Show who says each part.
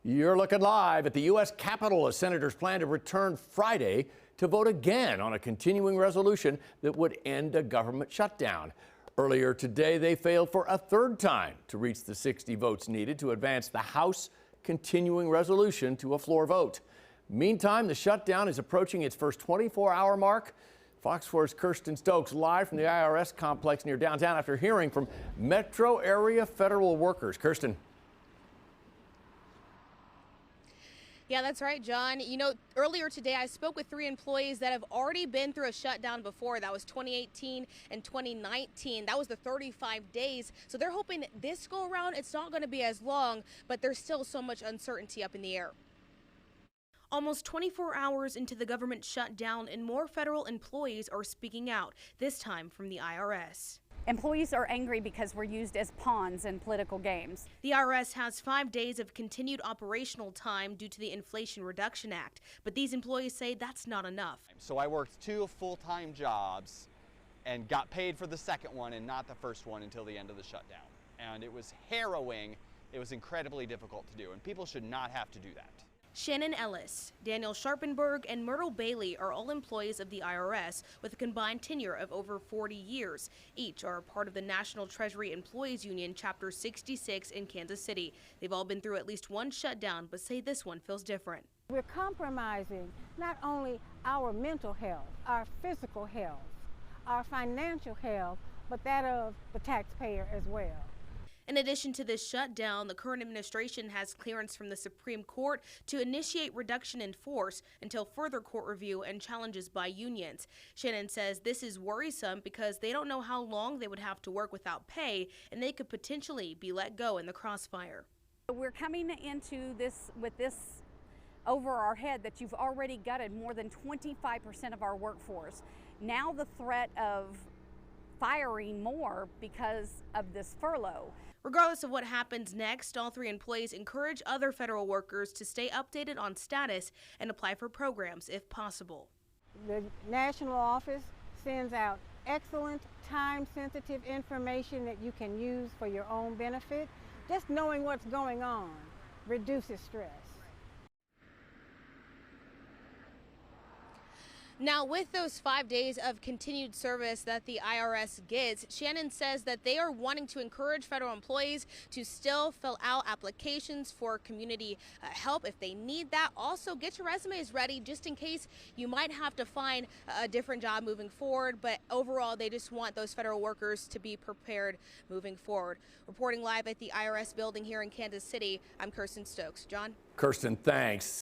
Speaker 1: You're looking live at the U.S. Capitol as senators plan to return Friday to vote again on a continuing resolution that would end a government shutdown. Earlier today, they failed for a third time to reach the 60 votes needed to advance the House continuing resolution to a floor vote. Meantime, the shutdown is approaching its first 24-hour mark. Fox 4's Kirsten Stokes live from the IRS complex near downtown after hearing from metro area federal workers. Kirsten.
Speaker 2: Yeah, that's right, John. You know, earlier today I spoke with 3 employees that have already been through a shutdown before. That was 2018 and 2019. That was the 35 days. So they're hoping this go around it's not going to be as long, but there's still so much uncertainty up in the air. Almost 24 hours into the government shutdown, and more federal employees are speaking out, this time from the IRS.
Speaker 3: Employees are angry because we're used as pawns in political games.
Speaker 2: The IRS has 5 days of continued operational time due to the Inflation Reduction Act, but these employees say that's not enough.
Speaker 4: So I worked 2 full-time jobs and got paid for the second one and not the first one until the end of the shutdown. And it was harrowing. It was incredibly difficult to do, and people should not have to do that.
Speaker 2: Shannon Ellis, Daniel Sharpenberg, and Myrtle Bailey are all employees of the IRS with a combined tenure of over 40 years. Each are a part of the National Treasury Employees Union Chapter 66 in Kansas City. They've all been through at least one shutdown, but say this one feels different.
Speaker 5: We're compromising not only our mental health, our physical health, our financial health, but that of the taxpayer as well.
Speaker 2: In addition to this shutdown, the current administration has clearance from the Supreme Court to initiate reduction in force until further court review and challenges by unions. Shannon says this is worrisome because they don't know how long they would have to work without pay, and they could potentially be let go in the crossfire.
Speaker 3: We're coming into this with this over our head that you've already gutted more than 25% of our workforce. Now the threat of firing more because of this furlough.
Speaker 2: Regardless of what happens next, all 3 employees encourage other federal workers to stay updated on status and apply for programs if possible.
Speaker 5: The national office sends out excellent time-sensitive information that you can use for your own benefit. Just knowing what's going on reduces stress.
Speaker 2: Now, with those 5 days of continued service that the IRS gets, Shannon says that they are wanting to encourage federal employees to still fill out applications for community help if they need that. Also, get your resumes ready just in case you might have to find a different job moving forward. But overall, they just want those federal workers to be prepared moving forward. Reporting live at the IRS building here in Kansas City, I'm Kirsten Stokes. John?
Speaker 1: Kirsten, thanks.